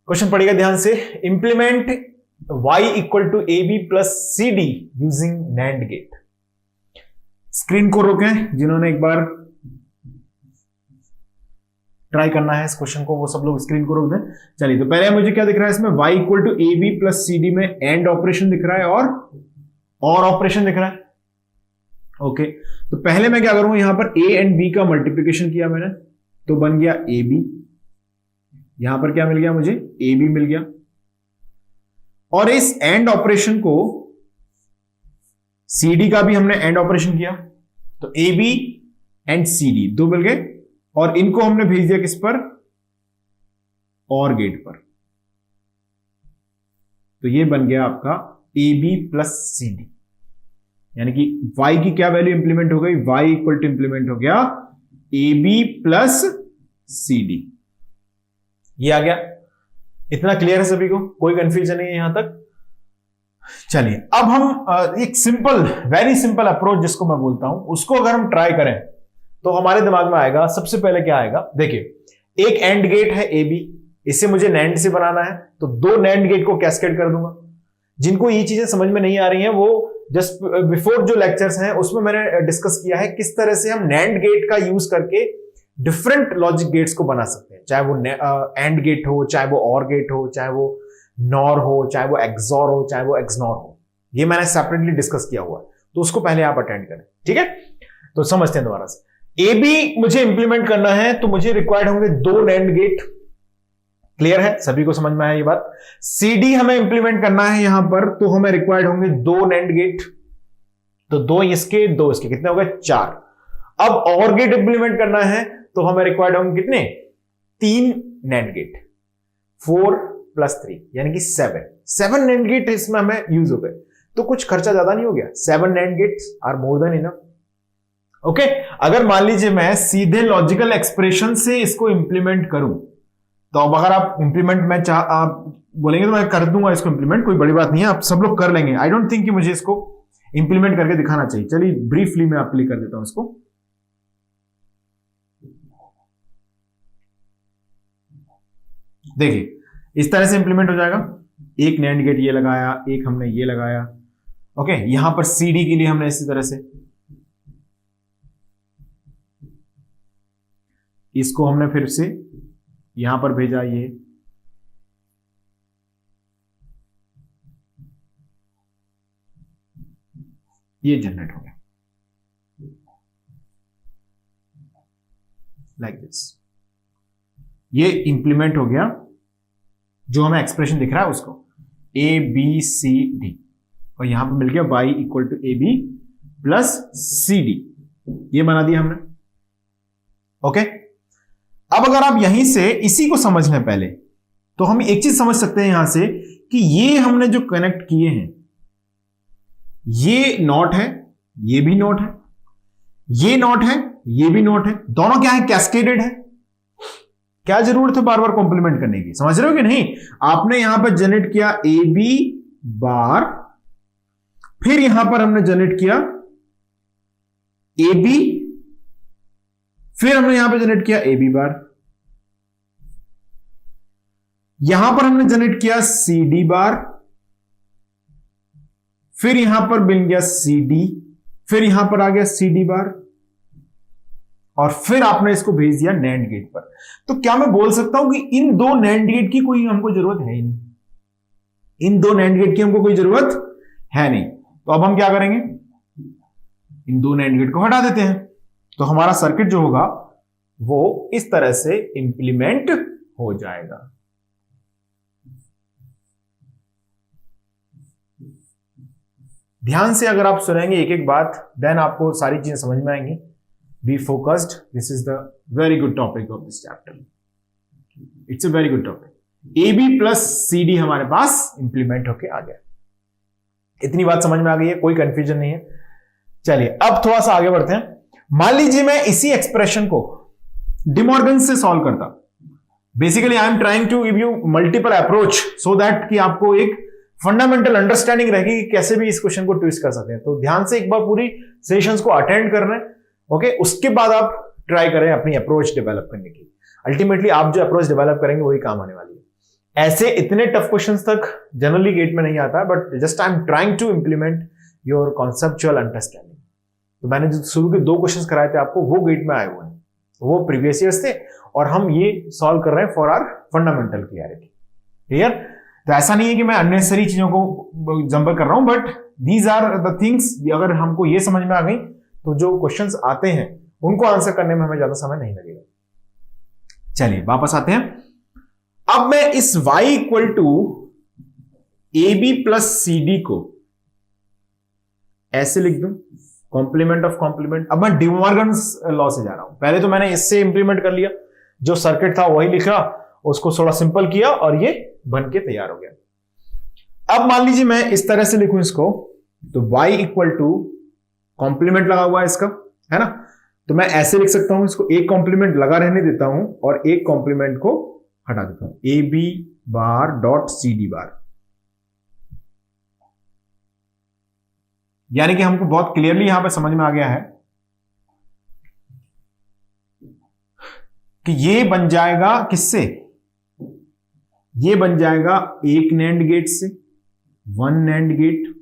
Question पढ़िएगा ध्यान से। Implement y equal to a b plus c d using NAND gate. Screen को रोकें, जिन्होंने एक बार ट्राई करना है इस क्वेश्चन को वो सब लोग स्क्रीन को रोक दें। चलिए, तो पहले मुझे क्या दिख रहा है इसमें, y equal to a b plus c d में एंड ऑपरेशन दिख रहा है और ऑपरेशन दिख रहा है। ओके, तो पहले मैं क्या करूंगा, यहां पर a एंड b का मल्टीप्लीकेशन किया मैंने तो बन गया ए बी। यहां पर क्या मिल गया मुझे, ए बी मिल गया। और इस एंड ऑपरेशन को सी डी का भी हमने एंड ऑपरेशन किया तो a b and c d दो मिल गए और इनको हमने भेज दिया किस पर, और गेट पर। तो ये बन गया आपका a b plus c d, यानी कि y की क्या वैल्यू इंप्लीमेंट हो गई, y इक्वल टू इंप्लीमेंट हो गया a b plus c d. ये आ गया। इतना क्लियर है सभी को, कोई कंफ्यूजन नहीं है यहां तक। चलिए, अब हम एक सिंपल, वेरी सिंपल अप्रोच जिसको मैं बोलता हूं, उसको अगर हम ट्राई करें तो हमारे दिमाग में आएगा। सबसे पहले क्या आएगा, देखिए एक एंड गेट है ए बी, इसे मुझे नैंड से बनाना है तो दो नैंड गेट को कैस्केड कर दूंगा। जिनको ये चीजें समझ में नहीं आ रही हैं वो जस्ट बिफोर जो लेक्चर्स हैं उसमें मैंने डिस्कस किया है किस तरह से हम नैंड गेट का यूज करके डिफरेंट लॉजिक गेट्स को बना सकते हैं, चाहे वो एंड गेट हो, चाहे वो और गेट हो, चाहे वो नॉर हो, चाहे वो एक्सॉर हो, चाहे वो एक्सनॉर हो। ये मैंने सेपरेटली डिस्कस किया हुआ है, तो उसको पहले आप अटेंड करें, ठीक है। तो समझते हैं दोबारा से। ए बी मुझे इंप्लीमेंट करना है तो मुझे रिक्वायर्ड होंगे दो नैंड गेट। क्लियर है, सभी को समझ में आया ये बात। सी डी हमें इंप्लीमेंट करना है यहां पर तो हमें रिक्वायर्ड होंगे दो नैंड गेट, तो दो इसके कितने हो गए, चार। अब और गेट इंप्लीमेंट करना है तो हमें रिक्वायर्ड होंगे कितने, तीन नैंड गेट, 4 + 3 यानी कि 7 नैंड गेट इसमें हमें यूज हो गए। तो कुछ खर्चा ज्यादा नहीं हो गया, 7 NAND gates are more than enough. Okay, अगर मान लीजिए मैं सीधे लॉजिकल एक्सप्रेशन से इसको इंप्लीमेंट करूं तो अब अगर आप इंप्लीमेंट आप बोलेंगे तो मैं कर दूंगा इसको इंप्लीमेंट, कोई बड़ी बात नहीं है, आप सब लोग कर लेंगे। आई डोंट थिंक कि मुझे इसको इंप्लीमेंट करके दिखाना चाहिए। चलिए ब्रीफली मैं आपके लिए कर देता हूं इसको। देखिए इस तरह से इंप्लीमेंट हो जाएगा। एक नैंड गेट ये लगाया, एक हमने ये लगाया। ओके, यहां पर सी डी के लिए हमने इसी तरह से इसको हमने फिर से यहां पर भेजा, ये जनरेट हो गया लाइक दिस। ये इंप्लीमेंट हो गया जो हमें एक्सप्रेशन दिख रहा है उसको, ए बी सी डी, और यहां पर मिल गया y equal to a b plus c d. ये बना दिया हमने। ओके, अब अगर आप यहीं से इसी को समझ लें पहले तो हम एक चीज समझ सकते हैं यहां से कि ये हमने जो कनेक्ट किए हैं ये नॉट है, ये भी नॉट है, ये नॉट है, ये भी नॉट है, दोनों क्या है, कैस्केडेड है। क्या जरूरत है बार बार कॉम्प्लीमेंट करने की, समझ रहे हो कि नहीं। आपने यहां पर जनरेट किया ए बी बार, फिर यहां पर हमने जनरेट किया ए बी, फिर हमने यहां पर जनरेट किया ए बी बार, यहां पर हमने जनरेट किया सी डी बार, फिर यहां पर मिल गया सी डी, फिर यहां पर आ गया सी डी बार, और फिर आपने इसको भेज दिया नैंड गेट पर। तो क्या मैं बोल सकता हूं कि इन दो नैंड गेट की कोई हमको जरूरत है ही नहीं, इन दो नैंड गेट की हमको कोई जरूरत है नहीं। तो अब हम क्या करेंगे, इन दो नैंड गेट को हटा देते हैं, तो हमारा सर्किट जो होगा वो इस तरह से इंप्लीमेंट हो जाएगा। ध्यान से अगर आप सुनेंगे एक एक बात, देन आपको सारी चीजें समझ में आएंगी। Be focused. This is the very good topic of this chapter. It's a very good topic. AB plus CD हमारे पास इंप्लीमेंट होके आ गया। इतनी बात समझ में आ गई है, कोई कंफ्यूजन नहीं है। चलिए अब थोड़ा सा आगे बढ़ते हैं। मान लीजिए मैं इसी एक्सप्रेशन को डिमॉर्गन से सॉल्व करता। Basically I am trying to give you multiple approach so that कि आपको एक फंडामेंटल अंडरस्टैंडिंग रहेगी कि कैसे भी इस क्वेश्चन को ट्विस्ट कर सकते हैं। तो ध्यान से एक बार पूरी सेशंस को अटेंड करना है। ओके, उसके बाद आप ट्राई करें अपनी अप्रोच डेवलप करने की। अल्टीमेटली आप जो अप्रोच डेवलप करेंगे वही काम आने वाली है। ऐसे इतने टफ क्वेश्चंस तक जनरली गेट में नहीं आता, but just I am trying to implement your conceptual understanding. तो मैंने जो शुरू के 2 क्वेश्चंस कराए थे आपको, वो गेट में आए हुए हैं, वो प्रीवियस ईयर्स थे, और हम ये सॉल्व कर रहे हैं for our fundamental clarity. Clear? तो ऐसा नहीं है कि मैं अननेसेसरी चीजों को जंप कर रहा हूं, but these are the things, अगर हमको ये समझ में आ गई तो जो क्वेश्चंस आते हैं उनको आंसर करने में हमें ज्यादा समय नहीं लगेगा। चलिए वापस आते हैं। अब मैं इस y equal to a b plus c d को ऐसे लिख दूं, कॉम्प्लीमेंट ऑफ कॉम्प्लीमेंट। अब मैं डिमॉर्गन्स लॉ से जा रहा हूं। पहले तो मैंने इससे इंप्लीमेंट कर लिया, जो सर्किट था वही लिखा, उसको थोड़ा सिंपल किया और ये बन के तैयार हो गया। अब मान लीजिए मैं इस तरह से लिखूं इसको, तो y इक्वल टू कॉम्प्लीमेंट लगा हुआ है इसका, है ना, तो मैं ऐसे लिख सकता हूं, इसको एक कॉम्प्लीमेंट लगा रहने देता हूं और एक कॉम्प्लीमेंट को हटा देता हूं, a b bar dot c d bar. यानी कि हमको बहुत क्लियरली यहां पे समझ में आ गया है कि ये बन जाएगा किससे, ये बन जाएगा एक नैंड गेट से, 1 नैंड गेट,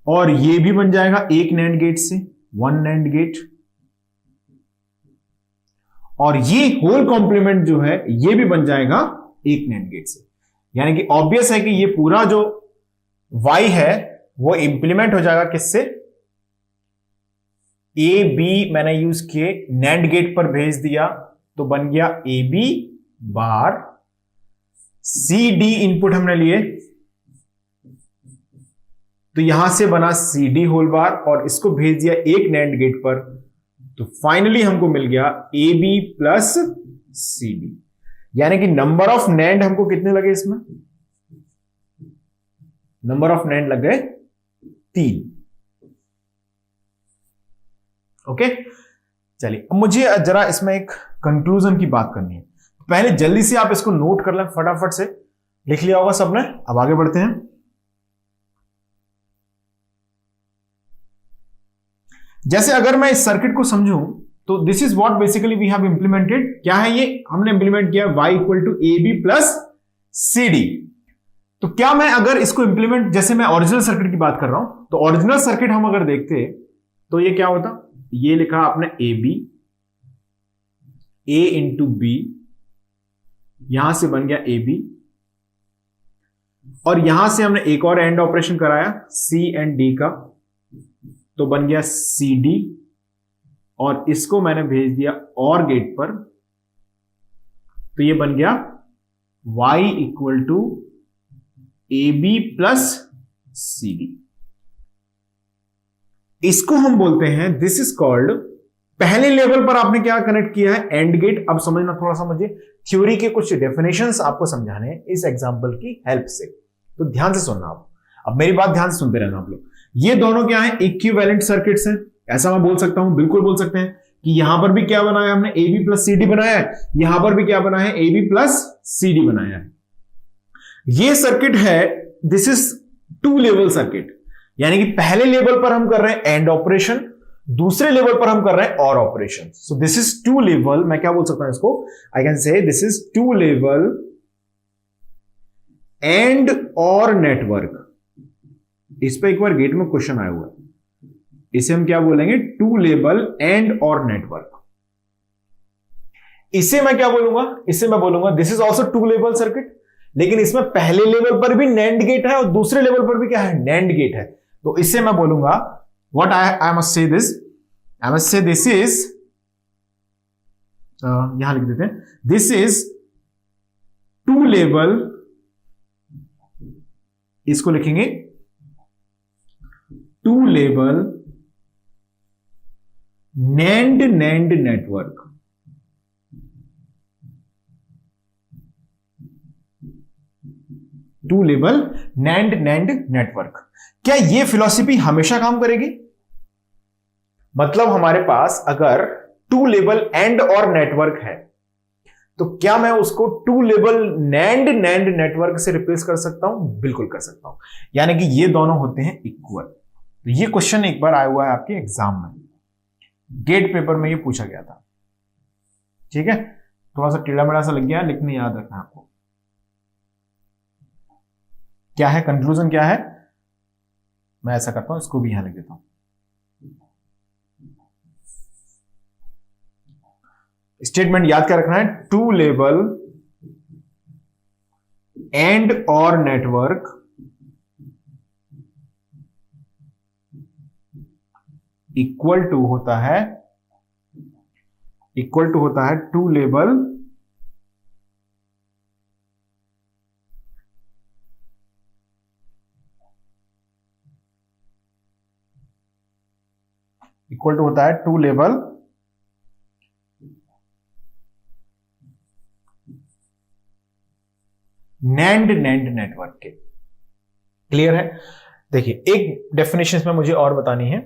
और ये भी बन जाएगा एक नैंड गेट से, 1 नैंड गेट, और ये होल कॉम्प्लीमेंट जो है ये भी बन जाएगा एक नैंड गेट से। यानी कि ऑब्वियस है कि ये पूरा जो y है वो इंप्लीमेंट हो जाएगा किससे, ए बी मैंने यूज किए, नैंड गेट पर भेज दिया तो बन गया a b bar, c d input हमने लिए तो यहां से बना सी डी होल बार, और इसको भेज दिया एक नैंड गेट पर, तो फाइनली हमको मिल गया a b plus c d. यानी कि नंबर ऑफ नैंड हमको कितने लगे इसमें, नंबर ऑफ नैंड लग गए 3। ओके, चलिए अब मुझे जरा इसमें एक कंक्लूजन की बात करनी है। पहले जल्दी से आप इसको नोट कर लें, फटाफट से लिख लिया होगा सबने। अब आगे बढ़ते हैं। जैसे अगर मैं इस सर्किट को समझूं तो this is what basically we have implemented. क्या है ये, हमने इंप्लीमेंट किया y equal to a b plus c d. तो क्या मैं अगर इसको इंप्लीमेंट, जैसे मैं ओरिजिनल सर्किट की बात कर रहा हूं, तो ओरिजिनल सर्किट हम अगर देखते तो ये क्या होता, ये लिखा आपने a b, a into b, यहां से बन गया ए बी, और यहां से हमने एक और एंड ऑपरेशन कराया सी एंड डी का, तो बन गया सी डी, और इसको मैंने भेज दिया और गेट पर, तो ये बन गया y equal to a b plus c d. इसको हम बोलते हैं, दिस इज कॉल्ड, पहले लेवल पर आपने क्या कनेक्ट किया है, एंड गेट। अब समझना, थोड़ा सा मुझे थ्योरी के कुछ डेफिनेशंस आपको समझाने हैं इस एग्जांपल की हेल्प से, तो ध्यान से सुनना आप। अब मेरी बात ध्यान से सुनते रहना आप लोग। ये दोनों क्या है, इक्विवेलेंट सर्किट्स हैं, ऐसा मैं बोल सकता हूं, बिल्कुल बोल सकते हैं कि यहां पर भी क्या बनाया हमने, a b plus c d बनाया है, यहां पर भी क्या बना है, a b plus c d बनाया है। ये सर्किट है, दिस इज 2 लेवल सर्किट, यानी कि पहले लेवल पर हम कर रहे हैं एंड ऑपरेशन, दूसरे लेवल पर हम कर रहे हैं और operation. So this is 2 level, मैं क्या बोल सकता हूं इसको, I can say this is 2 level and or network. इस पे एक बार गेट में क्वेश्चन आया हुआ है, इसे हम क्या बोलेंगे, 2 लेवल एंड और नेटवर्क। इसे मैं क्या बोलूंगा, इसे मैं बोलूंगा this is also 2 level circuit, लेकिन इसमें पहले लेवल पर भी नैंड गेट है और दूसरे लेवल पर भी क्या है, नैंड गेट है। तो इससे मैं बोलूंगा what I must say this, I must say this is, यहां लिख देते हैं, दिस इज 2 लेवल, इसको लिखेंगे 2 level NAND network. Two level NAND network. क्या ये फिलॉसफी हमेशा काम करेगी? मतलब हमारे पास अगर 2 लेवल एंड और नेटवर्क है, तो क्या मैं उसको 2 लेवल नैंड नेटवर्क से रिप्लेस कर सकता हूं? बिल्कुल कर सकता हूं, यानी कि ये दोनों होते हैं इक्वल। तो ये क्वेश्चन एक बार आया हुआ है आपके एग्जाम में, गेट पेपर में ये पूछा गया था, ठीक है। थोड़ा सा टेढ़ा मेढ़ा सा लग गया, लिखने याद रखना आपको। क्या है कंक्लूजन, क्या है? मैं ऐसा करता हूं, इसको भी यहां लिख देता हूं। स्टेटमेंट याद क्या रखना है? टू लेबल and or network equal to होता है टू लेबल इक्वल टू होता है टू लेबल नैंड नेटवर्क के। क्लियर है? देखिए, एक डेफिनेशन में मुझे और बतानी है।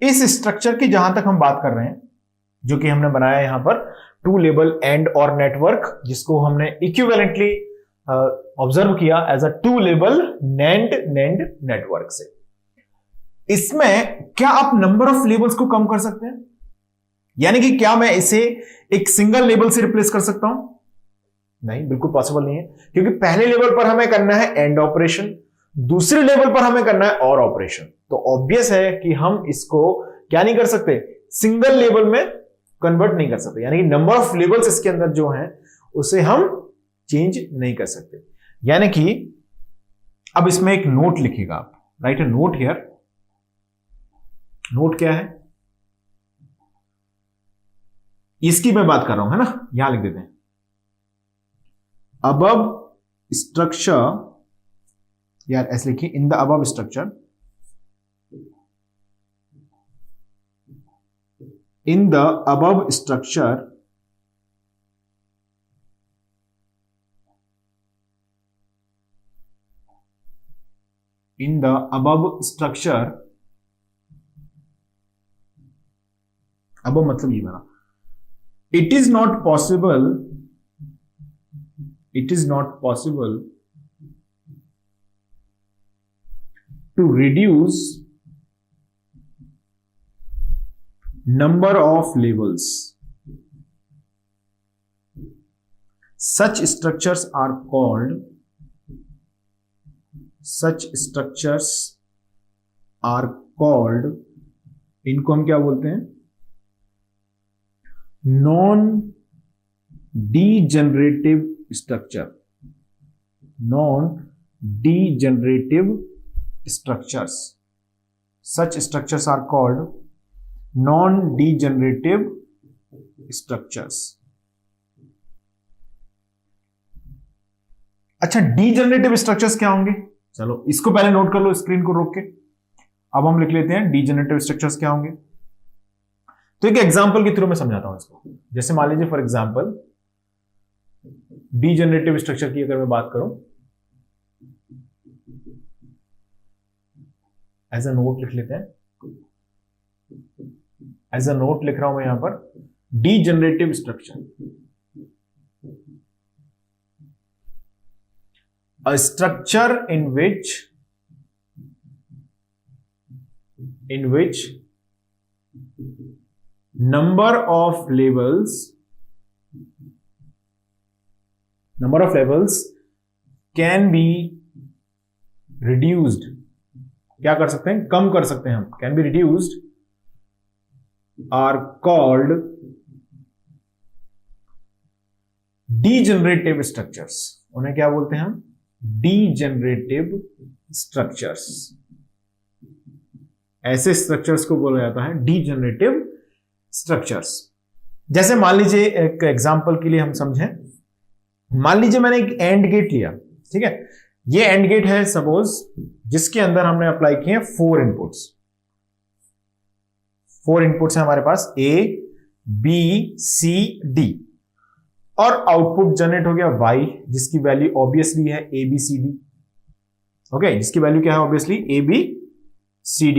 इस स्ट्रक्चर की जहां तक हम बात कर रहे हैं, जो कि हमने बनाया यहां पर टू लेबल एंड और नेटवर्क, जिसको हमने इक्विवेलेंटली ऑब्जर्व किया एज अ टू लेबल नैंड नेटवर्क से, इसमें क्या आप नंबर ऑफ लेबल्स को कम कर सकते हैं? यानी कि क्या मैं इसे एक सिंगल लेबल से रिप्लेस कर सकता हूं? नहीं, बिल्कुल पॉसिबल नहीं है, क्योंकि पहले लेवल पर हमें करना है एंड ऑपरेशन, दूसरे लेवल पर हमें करना है और ऑपरेशन। तो ऑब्वियस है कि हम इसको क्या नहीं कर सकते, सिंगल लेवल में कन्वर्ट नहीं कर सकते। यानी कि नंबर ऑफ लेवल्स इसके अंदर जो है उसे हम चेंज नहीं कर सकते। यानी कि अब इसमें एक नोट लिखिएगा आप, right A note here. Note क्या है? इसकी मैं बात कर रहा हूं, है ना? यहां लिख देते हैं, above structure, यार ऐसे लिखिए, in the above structure, in the above structure above मतलब ये बना, it is not possible to reduce number of levels. Such structures are called इनको हम क्या बोलते हैं? Non degenerative structure. Such structures are called non-degenerative structures. अच्छा, degenerative structures क्या होंगे? चलो इसको पहले नोट कर लो, स्क्रीन को रोक के। अब हम लिख लेते हैं डीजेनरेटिव स्ट्रक्चर्स क्या होंगे। तो एक एग्जांपल के थ्रू मैं समझाता हूं इसको। जैसे मान लीजिए फॉर एग्जांपल डीजेनरेटिव स्ट्रक्चर की अगर मैं बात करूं, एज अ नोट लिख लेते हैं, एज अ नोट लिख रहा हूं मैं यहां पर, degenerative structure, a structure in which number of levels can be reduced, क्या कर सकते हैं? कम कर सकते हैं हम, can be reduced, are called degenerative structures. उन्हें क्या बोलते हैं हम? degenerative structures. ऐसे स्ट्रक्चर्स को बोला जाता है degenerative स्ट्रक्चर्स। जैसे मान लीजिए, एक एग्जांपल के लिए हम समझें, मान लीजिए मैंने एक एंड गेट लिया, ठीक है? ये एंड गेट है सपोज, जिसके अंदर हमने अप्लाई किए 4 इनपुट्स। 4 इनपुट्स है हमारे पास, A, B, C, D, और आउटपुट जनरेट हो गया Y, जिसकी वैल्यू ऑब्वियसली है ABCD। ओके, जिसकी वैल्यू क्या है? Obviously ABCD।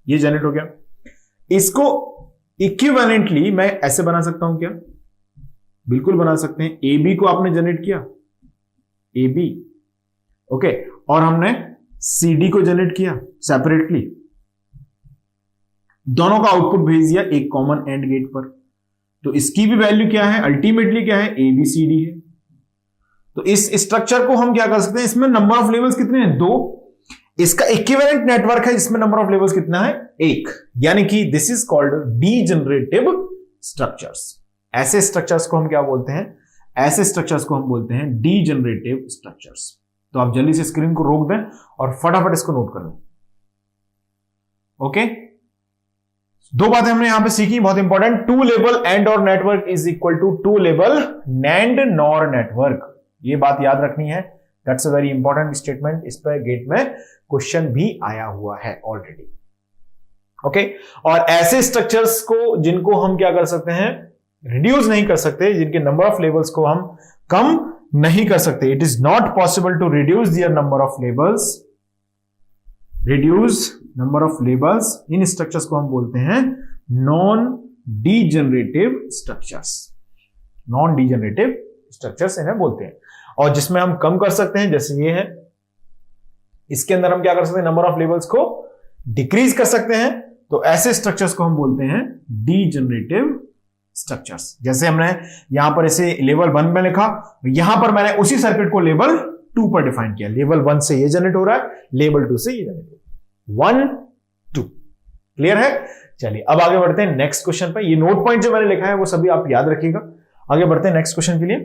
ये जनरेट हो गया। इसको इक्विवेलेंटली मैं ऐसे बना सकता हूं क्या? बिल्कुल बना सकते हैं। AB को आपने जनरेट किया, AB, ओके, और हमने CD को जनरेट किया सेपरेटली, दोनों का आउटपुट भेज दिया एक कॉमन एंड गेट पर। तो इसकी भी वैल्यू क्या है? अल्टीमेटली क्या है? ABCD है। तो इस स्ट्रक्चर को हम क्या कर सकते हैं, इसमें नंबर ऑफ लेवल्स कितने हैं, 2। इसका इक्विवेलेंट नेटवर्क है जिसमें नंबर ऑफ लेवल्स कितना है, 1। यानी कि this is called degenerative structures. ऐसे स्ट्रक्चर्स को हम क्या बोलते हैं, ऐसे स्ट्रक्चर्स को हम बोलते हैं डीजनरेटिव स्ट्रक्चर्स। तो आप जल्दी से स्क्रीन को रोक दें और फटाफट इसको नोट कर लें। ओके, दो बातें हमने यहां पे सीखी बहुत important. Two level and or network is equal to two level NAND NOR network, ये बात याद रखनी है। That's a very important statement, इस पर गेट में क्वेश्चन भी आया हुआ है ऑलरेडी। ओके, और ऐसे स्ट्रक्चर्स को जिनको हम क्या कर सकते हैं, रिड्यूस नहीं कर सकते, जिनके नंबर ऑफ लेवल्स को हम कम नहीं कर सकते, it is not possible to reduce their number of levels, reduce number of levels, इन स्ट्रक्चर्स को हम बोलते हैं non degenerative structures. Non degenerative structures इन्हें बोलते हैं। और जिसमें हम कम कर सकते हैं, जैसे ये है, इसके अंदर हम क्या कर सकते हैं, नंबर ऑफ लेवल्स को डिक्रीज कर सकते हैं, तो ऐसे स्ट्रक्चर्स को हम बोलते हैं डीजनरेटिव स्ट्रक्चर्स। जैसे हमने यहां पर इसे लेवल 1 में लिखा, यहां पर मैंने उसी सर्किट को लेवल 2 पर डिफाइन किया। लेवल 1 से ये जनरेट हो रहा है, लेवल 2 से ये जनरेट हो रहा है, 1 2। क्लियर है? चलिए अब आगे बढ़ते हैं नेक्स्ट क्वेश्चन पर। ये नोट पॉइंट जो मैंने लिखा है वो सभी आप याद रखिएगा। आगे बढ़ते हैं नेक्स्ट क्वेश्चन के लिए।